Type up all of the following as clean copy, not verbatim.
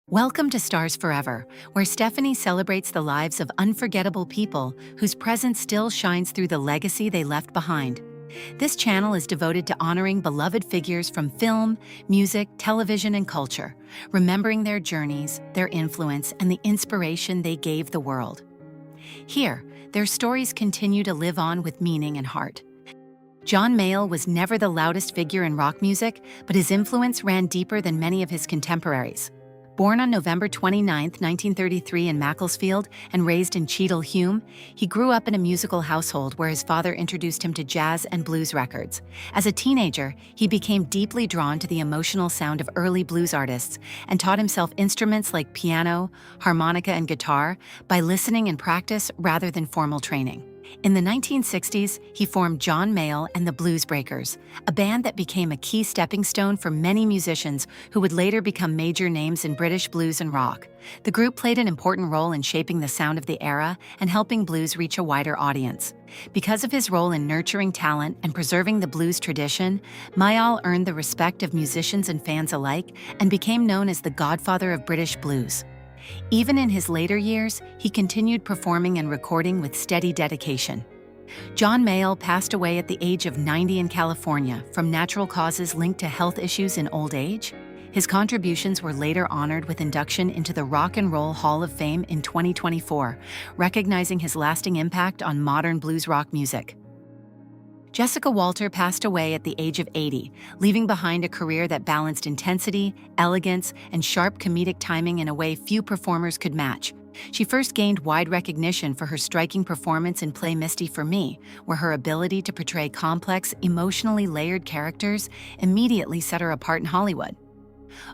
Welcome to Stars Forever, where Stephanie celebrates the lives of unforgettable people whose presence still shines through the legacy they left behind. This channel is devoted to honoring beloved figures from film, music, television, and culture, remembering their journeys, their influence, and the inspiration they gave the world. Here, their stories continue to live on with meaning and heart. John Mayall was never the loudest figure in rock music, but his influence ran deeper than many of his contemporaries. Born on November 29, 1933 in Macclesfield and raised in Cheadle Hulme, he grew up in a musical household where his father introduced him to jazz and blues records. As a teenager, he became deeply drawn to the emotional sound of early blues artists and taught himself instruments like piano, harmonica, and guitar by listening and practice rather than formal training. In the 1960s, he formed John Mayall and the Blues Breakers, a band that became a key stepping stone for many musicians who would later become major names in British blues and rock. The group played an important role in shaping the sound of the era and helping blues reach a wider audience. Because of his role in nurturing talent and preserving the blues tradition, Mayall earned the respect of musicians and fans alike and became known as the godfather of British blues. Even in his later years, he continued performing and recording with steady dedication. John Mayall passed away at the age of 90 in California from natural causes linked to health issues in old age. His contributions were later honored with induction into the Rock and Roll Hall of Fame in 2024, recognizing his lasting impact on modern blues rock music. Jessica Walter passed away at the age of 80, leaving behind a career that balanced intensity, elegance, and sharp comedic timing in a way few performers could match. She first gained wide recognition for her striking performance in Play Misty for Me, where her ability to portray complex, emotionally layered characters immediately set her apart in Hollywood.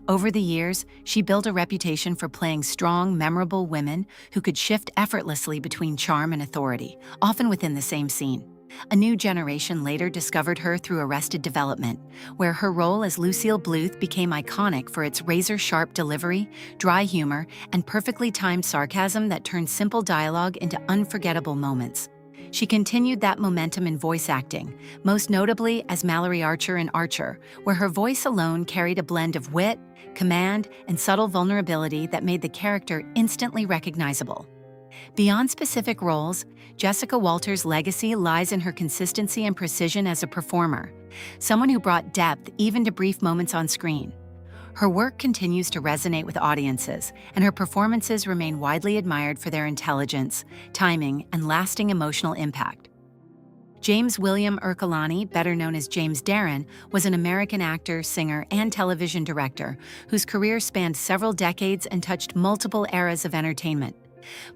Over the years, she built a reputation for playing strong, memorable women who could shift effortlessly between charm and authority, often within the same scene. A new generation later discovered her through Arrested Development, where her role as Lucille Bluth became iconic for its razor-sharp delivery, dry humor, and perfectly timed sarcasm that turned simple dialogue into unforgettable moments. She continued that momentum in voice acting, most notably as Mallory Archer in Archer, where her voice alone carried a blend of wit, command, and subtle vulnerability that made the character instantly recognizable. Beyond specific roles, Jessica Walter's legacy lies in her consistency and precision as a performer, someone who brought depth even to brief moments on screen. Her work continues to resonate with audiences, and her performances remain widely admired for their intelligence, timing, and lasting emotional impact. James William Ercolani, better known as James Darren, was an American actor, singer, and television director whose career spanned several decades and touched multiple eras of entertainment.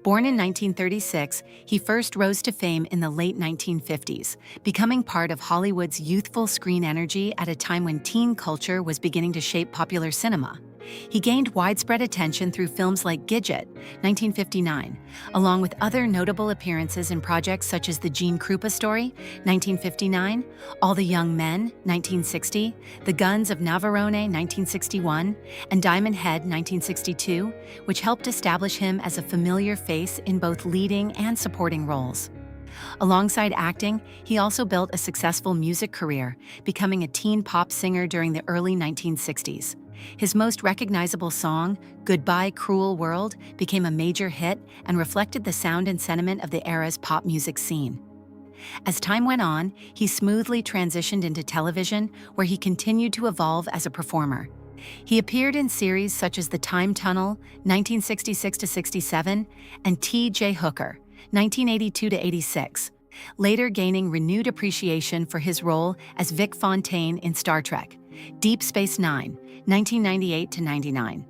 Born in 1936, he first rose to fame in the late 1950s, becoming part of Hollywood's youthful screen energy at a time when teen culture was beginning to shape popular cinema. He gained widespread attention through films like Gidget, 1959, along with other notable appearances in projects such as The Gene Krupa Story, 1959, All the Young Men, 1960, The Guns of Navarone, 1961, and Diamond Head, 1962, which helped establish him as a familiar face in both leading and supporting roles. Alongside acting, he also built a successful music career, becoming a teen pop singer during the early 1960s. His most recognizable song, Goodbye Cruel World, became a major hit and reflected the sound and sentiment of the era's pop music scene. As time went on, he smoothly transitioned into television, where he continued to evolve as a performer. He appeared in series such as The Time Tunnel, 1966-67, and T.J. Hooker, 1982-86, later gaining renewed appreciation for his role as Vic Fontaine in Star Trek, Deep Space Nine, 1998-99.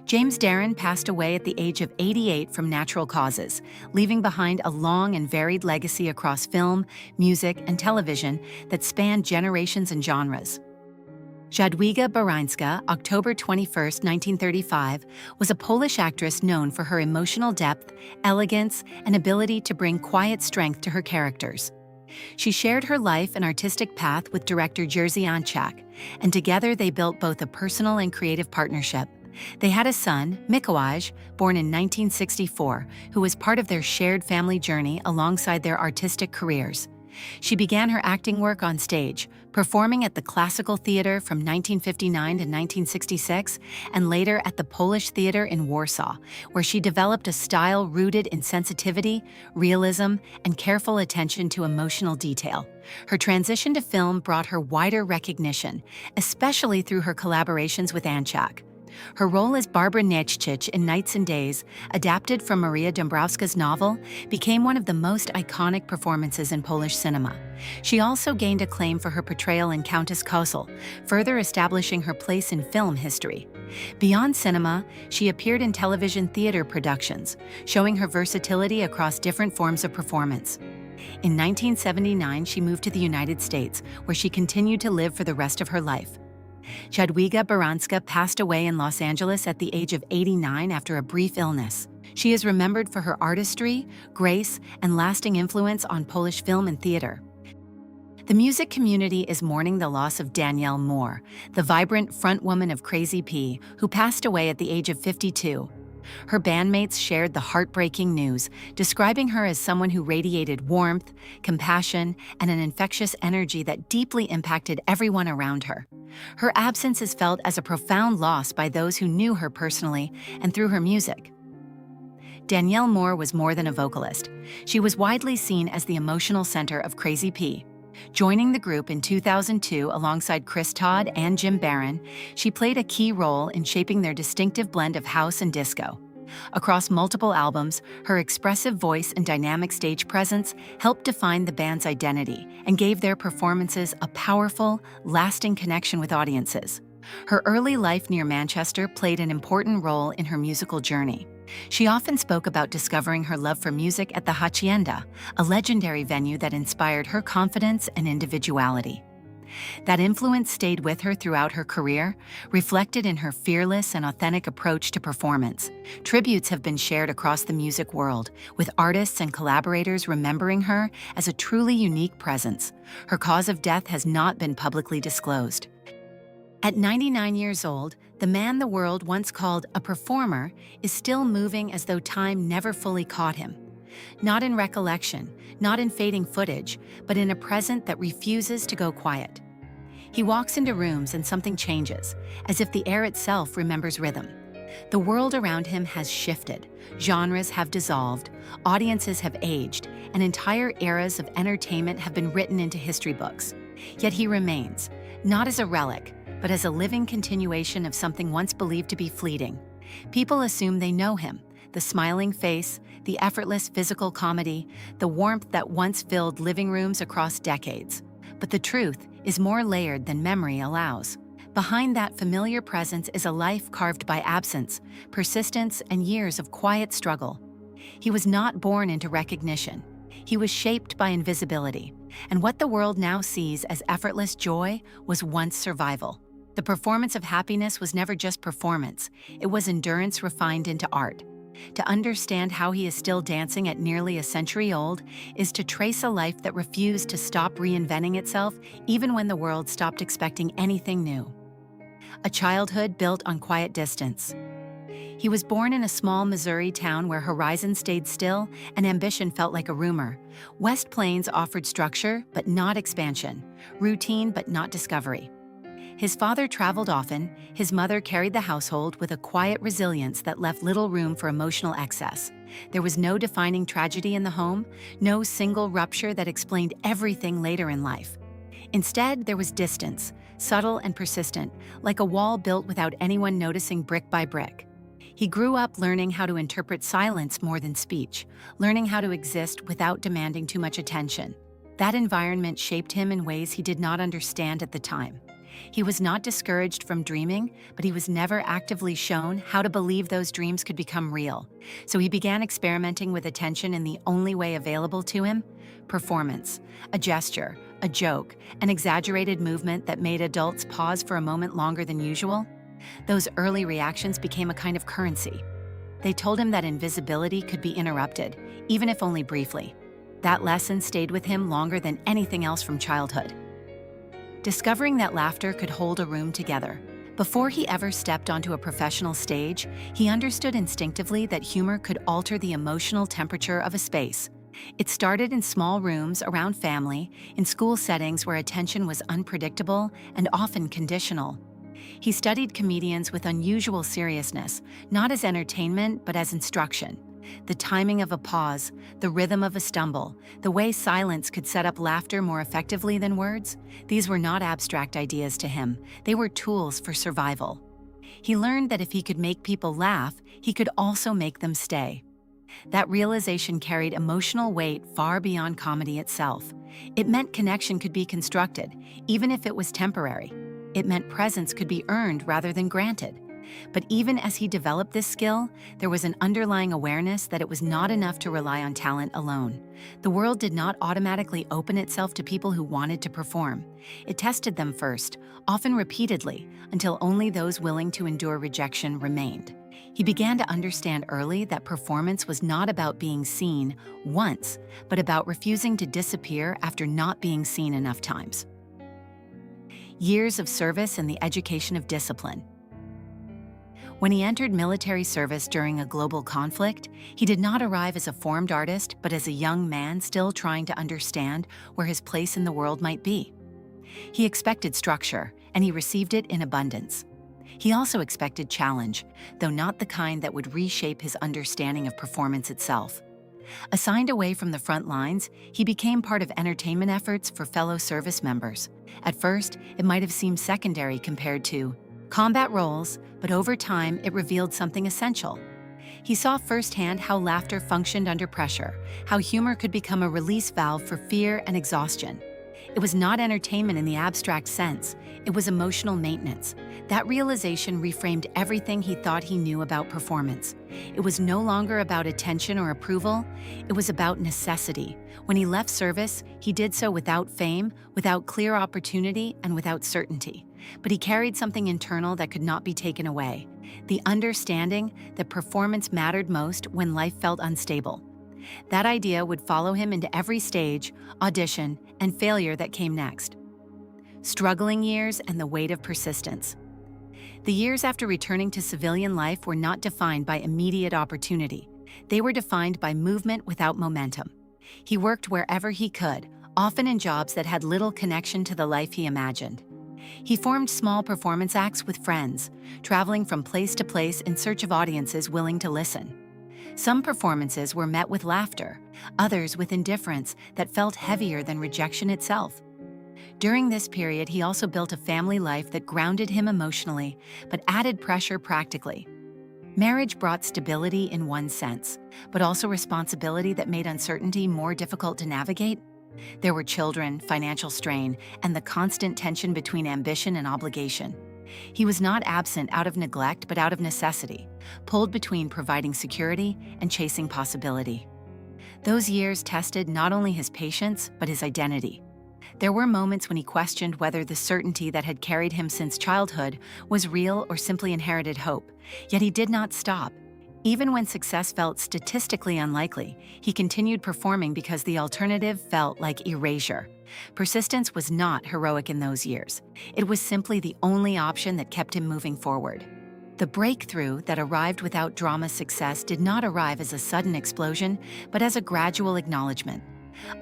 James Darren passed away at the age of 88 from natural causes, leaving behind a long and varied legacy across film, music, and television that spanned generations and genres. Jadwiga Barańska, October 21, 1935, was a Polish actress known for her emotional depth, elegance, and ability to bring quiet strength to her characters. She shared her life and artistic path with director Jerzy Anczak, and together they built both a personal and creative partnership. They had a son, Mikołaj, born in 1964, who was part of their shared family journey alongside their artistic careers. She began her acting work on stage, performing at the Classical Theater from 1959 to 1966, and later at the Polish Theater in Warsaw, where she developed a style rooted in sensitivity, realism, and careful attention to emotional detail. Her transition to film brought her wider recognition, especially through her collaborations with Anchak. Her role as Barbara Nieczczyk in Nights and Days, adapted from Maria Dąbrowska's novel, became one of the most iconic performances in Polish cinema. She also gained acclaim for her portrayal in Countess Kozel, further establishing her place in film history. Beyond cinema, she appeared in television theater productions, showing her versatility across different forms of performance. In 1979, she moved to the United States, where she continued to live for the rest of her life. Jadwiga Baranska passed away in Los Angeles at the age of 89 after a brief illness. She is remembered for her artistry, grace, and lasting influence on Polish film and theater. The music community is mourning the loss of Danielle Moore, the vibrant frontwoman of Crazy P, who passed away at the age of 52. Her bandmates shared the heartbreaking news, describing her as someone who radiated warmth, compassion, and an infectious energy that deeply impacted everyone around her. Her absence is felt as a profound loss by those who knew her personally and through her music. Danielle Moore was more than a vocalist. She was widely seen as the emotional center of Crazy P. Joining the group in 2002 alongside Chris Todd and Jim Barron, she played a key role in shaping their distinctive blend of house and disco. Across multiple albums, her expressive voice and dynamic stage presence helped define the band's identity and gave their performances a powerful, lasting connection with audiences. Her early life near Manchester played an important role in her musical journey. She often spoke about discovering her love for music at the Hacienda, a legendary venue that inspired her confidence and individuality. That influence stayed with her throughout her career, reflected in her fearless and authentic approach to performance. Tributes have been shared across the music world, with artists and collaborators remembering her as a truly unique presence. Her cause of death has not been publicly disclosed. At 99 years old, the man the world once called a performer is still moving as though time never fully caught him. Not in recollection, not in fading footage, but in a present that refuses to go quiet. He walks into rooms and something changes, as if the air itself remembers rhythm. The world around him has shifted, genres have dissolved, audiences have aged, and entire eras of entertainment have been written into history books. Yet he remains, not as a relic, but as a living continuation of something once believed to be fleeting. People assume they know him, the smiling face, the effortless physical comedy, the warmth that once filled living rooms across decades. But the truth is more layered than memory allows. Behind that familiar presence is a life carved by absence, persistence, and years of quiet struggle. He was not born into recognition. He was shaped by invisibility, and what the world now sees as effortless joy was once survival. The performance of happiness was never just performance, it was endurance refined into art. To understand how he is still dancing at nearly a century old is to trace a life that refused to stop reinventing itself even when the world stopped expecting anything new. A childhood built on quiet distance. He was born in a small Missouri town where horizons stayed still and ambition felt like a rumor. West Plains offered structure but not expansion, routine but not discovery. His father traveled often, his mother carried the household with a quiet resilience that left little room for emotional excess. There was no defining tragedy in the home, no single rupture that explained everything later in life. Instead, there was distance, subtle and persistent, like a wall built without anyone noticing brick by brick. He grew up learning how to interpret silence more than speech, learning how to exist without demanding too much attention. That environment shaped him in ways he did not understand at the time. He was not discouraged from dreaming, but he was never actively shown how to believe those dreams could become real. So he began experimenting with attention in the only way available to him: performance, a gesture, a joke, an exaggerated movement that made adults pause for a moment longer than usual. Those early reactions became a kind of currency. They told him that invisibility could be interrupted, even if only briefly. That lesson stayed with him longer than anything else from childhood. Discovering that laughter could hold a room together. Before he ever stepped onto a professional stage, he understood instinctively that humor could alter the emotional temperature of a space. It started in small rooms around family, in school settings where attention was unpredictable and often conditional. He studied comedians with unusual seriousness, not as entertainment but as instruction. The timing of a pause, the rhythm of a stumble, the way silence could set up laughter more effectively than words, these were not abstract ideas to him, they were tools for survival. He learned that if he could make people laugh, he could also make them stay. That realization carried emotional weight far beyond comedy itself. It meant connection could be constructed, even if it was temporary. It meant presence could be earned rather than granted. But even as he developed this skill, there was an underlying awareness that it was not enough to rely on talent alone. The world did not automatically open itself to people who wanted to perform. It tested them first, often repeatedly, until only those willing to endure rejection remained. He began to understand early that performance was not about being seen once, but about refusing to disappear after not being seen enough times. Years of service and the education of discipline. When he entered military service during a global conflict, he did not arrive as a formed artist, but as a young man still trying to understand where his place in the world might be. He expected structure, and he received it in abundance. He also expected challenge, though not the kind that would reshape his understanding of performance itself. Assigned away from the front lines, he became part of entertainment efforts for fellow service members. At first, it might have seemed secondary compared to combat roles, but over time it revealed something essential. He saw firsthand how laughter functioned under pressure, how humor could become a release valve for fear and exhaustion. It was not entertainment in the abstract sense, it was emotional maintenance. That realization reframed everything he thought he knew about performance. It was no longer about attention or approval, it was about necessity. When he left service, he did so without fame, without clear opportunity, and without certainty. But he carried something internal that could not be taken away, the understanding that performance mattered most when life felt unstable. That idea would follow him into every stage, audition, and failure that came next. Struggling years and the weight of persistence. The years after returning to civilian life were not defined by immediate opportunity. They were defined by movement without momentum. He worked wherever he could, often in jobs that had little connection to the life he imagined. He formed small performance acts with friends, traveling from place to place in search of audiences willing to listen. Some performances were met with laughter, others with indifference that felt heavier than rejection itself. During this period, he also built a family life that grounded him emotionally, but added pressure practically. Marriage brought stability in one sense, but also responsibility that made uncertainty more difficult to navigate. There were children, financial strain, and the constant tension between ambition and obligation. He was not absent out of neglect but out of necessity, pulled between providing security and chasing possibility. Those years tested not only his patience but his identity. There were moments when he questioned whether the certainty that had carried him since childhood was real or simply inherited hope, yet he did not stop. Even when success felt statistically unlikely, he continued performing because the alternative felt like erasure. Persistence was not heroic in those years. It was simply the only option that kept him moving forward. The breakthrough that arrived without drama success did not arrive as a sudden explosion, but as a gradual acknowledgement.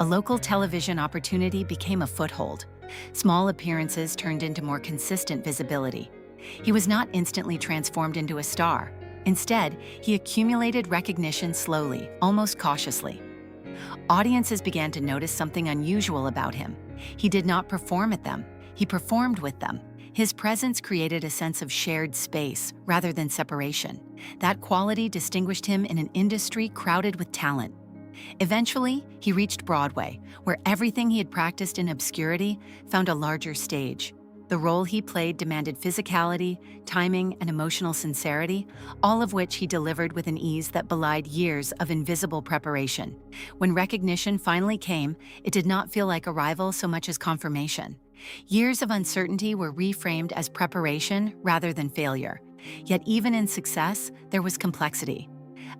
A local television opportunity became a foothold. Small appearances turned into more consistent visibility. He was not instantly transformed into a star. Instead, he accumulated recognition slowly, almost cautiously. Audiences began to notice something unusual about him. He did not perform at them, he performed with them. His presence created a sense of shared space rather than separation. That quality distinguished him in an industry crowded with talent. Eventually, he reached Broadway, where everything he had practiced in obscurity found a larger stage. The role he played demanded physicality, timing, and emotional sincerity, all of which he delivered with an ease that belied years of invisible preparation. When recognition finally came, it did not feel like arrival so much as confirmation. Years of uncertainty were reframed as preparation rather than failure. Yet even in success, there was complexity.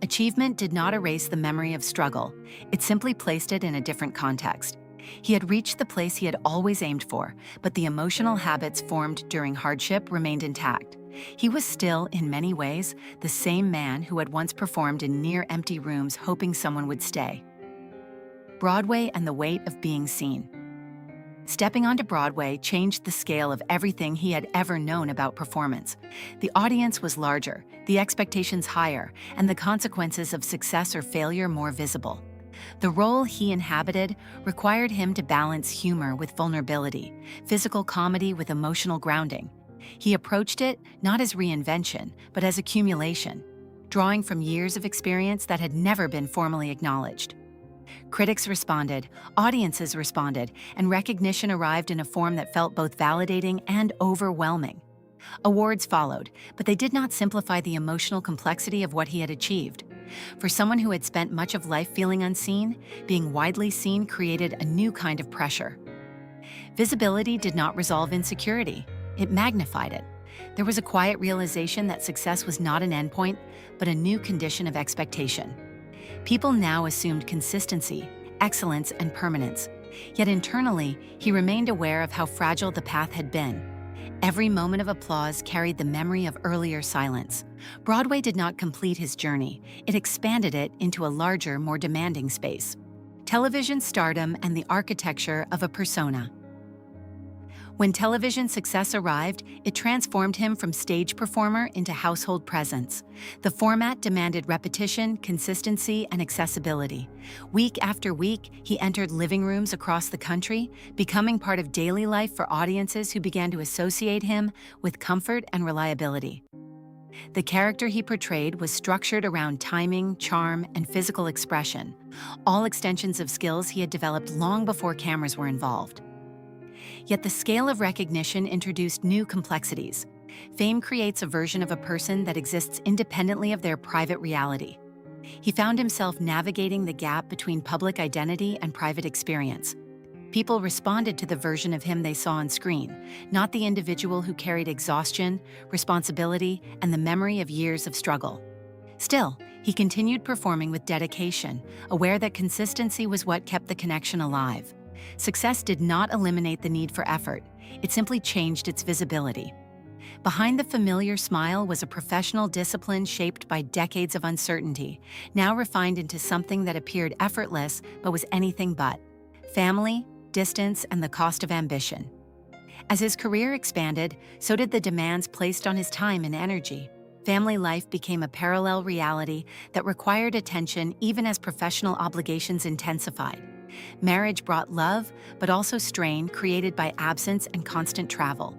Achievement did not erase the memory of struggle. It simply placed it in a different context. He had reached the place he had always aimed for, but the emotional habits formed during hardship remained intact. He was still, in many ways, the same man who had once performed in near-empty rooms hoping someone would stay. Broadway and the weight of being seen. Stepping onto Broadway changed the scale of everything he had ever known about performance. The audience was larger, the expectations higher, and the consequences of success or failure more visible. The role he inhabited required him to balance humor with vulnerability, physical comedy with emotional grounding. He approached it not as reinvention, but as accumulation, drawing from years of experience that had never been formally acknowledged. Critics responded, audiences responded, and recognition arrived in a form that felt both validating and overwhelming. Awards followed, but they did not simplify the emotional complexity of what he had achieved. For someone who had spent much of life feeling unseen, being widely seen created a new kind of pressure. Visibility did not resolve insecurity, it magnified it. There was a quiet realization that success was not an endpoint, but a new condition of expectation. People now assumed consistency, excellence, and permanence. Yet internally, he remained aware of how fragile the path had been. Every moment of applause carried the memory of earlier silence. Broadway did not complete his journey. It expanded it into a larger, more demanding space. Television stardom and the architecture of a persona. When television success arrived, it transformed him from stage performer into household presence. The format demanded repetition, consistency, and accessibility. Week after week, he entered living rooms across the country, becoming part of daily life for audiences who began to associate him with comfort and reliability. The character he portrayed was structured around timing, charm, and physical expression, all extensions of skills he had developed long before cameras were involved. Yet the scale of recognition introduced new complexities. Fame creates a version of a person that exists independently of their private reality. He found himself navigating the gap between public identity and private experience. People responded to the version of him they saw on screen, not the individual who carried exhaustion, responsibility, and the memory of years of struggle. Still, he continued performing with dedication, aware that consistency was what kept the connection alive. Success did not eliminate the need for effort, it simply changed its visibility. Behind the familiar smile was a professional discipline shaped by decades of uncertainty, now refined into something that appeared effortless but was anything but: family, distance, and the cost of ambition. As his career expanded, so did the demands placed on his time and energy. Family life became a parallel reality that required attention even as professional obligations intensified. Marriage brought love, but also strain created by absence and constant travel.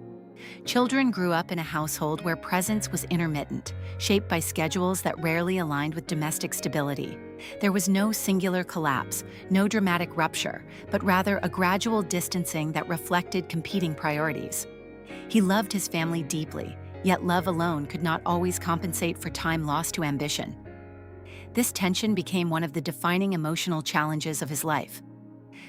Children grew up in a household where presence was intermittent, shaped by schedules that rarely aligned with domestic stability. There was no singular collapse, no dramatic rupture, but rather a gradual distancing that reflected competing priorities. He loved his family deeply, yet love alone could not always compensate for time lost to ambition. This tension became one of the defining emotional challenges of his life.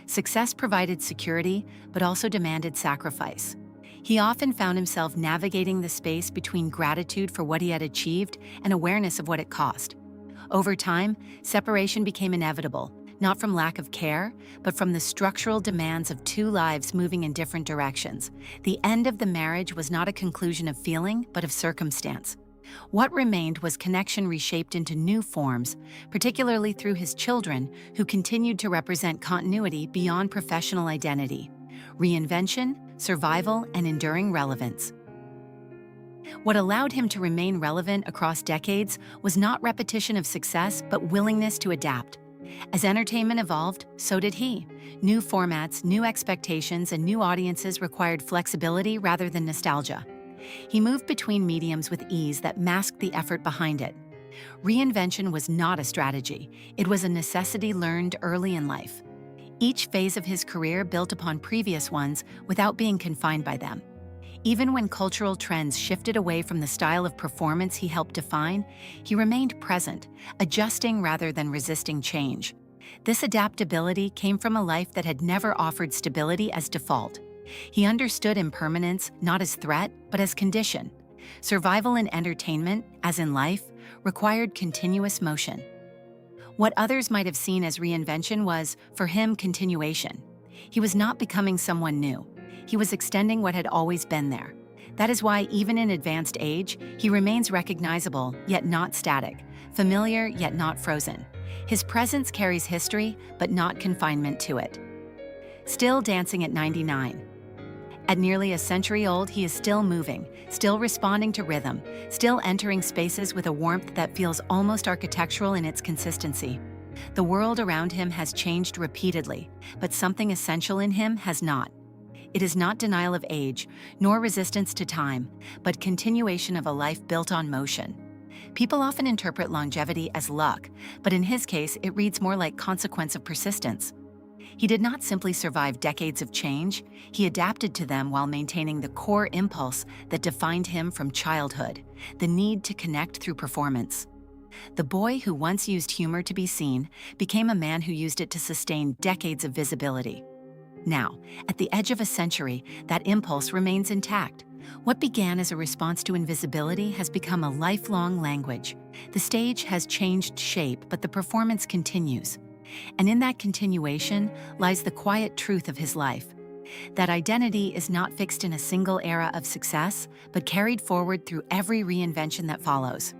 Success provided security, but also demanded sacrifice. He often found himself navigating the space between gratitude for what he had achieved and awareness of what it cost. Over time, separation became inevitable, not from lack of care, but from the structural demands of two lives moving in different directions. The end of the marriage was not a conclusion of feeling, but of circumstance. What remained was connection reshaped into new forms, particularly through his children, who continued to represent continuity beyond professional identity, reinvention, survival, and enduring relevance. What allowed him to remain relevant across decades was not repetition of success, but willingness to adapt. As entertainment evolved, so did he. New formats, new expectations, and new audiences required flexibility rather than nostalgia. He moved between mediums with ease that masked the effort behind it. Reinvention was not a strategy, it was a necessity learned early in life. Each phase of his career built upon previous ones without being confined by them. Even when cultural trends shifted away from the style of performance he helped define, he remained present, adjusting rather than resisting change. This adaptability came from a life that had never offered stability as default. He understood impermanence not as threat, but as condition. Survival in entertainment, as in life, required continuous motion. What others might have seen as reinvention was, for him, continuation. He was not becoming someone new. He was extending what had always been there. That is why, even in advanced age, he remains recognizable, yet not static, familiar yet not frozen. His presence carries history, but not confinement to it. Still dancing at 99. At nearly a century old, he is still moving, still responding to rhythm, still entering spaces with a warmth that feels almost architectural in its consistency. The world around him has changed repeatedly, but something essential in him has not. It is not denial of age, nor resistance to time, but continuation of a life built on motion. People often interpret longevity as luck, but in his case, it reads more like consequence of persistence. He did not simply survive decades of change, he adapted to them while maintaining the core impulse that defined him from childhood, the need to connect through performance. The boy who once used humor to be seen became a man who used it to sustain decades of visibility. Now, at the edge of a century, that impulse remains intact. What began as a response to invisibility has become a lifelong language. The stage has changed shape, but the performance continues. And in that continuation lies the quiet truth of his life. That identity is not fixed in a single era of success, but carried forward through every reinvention that follows.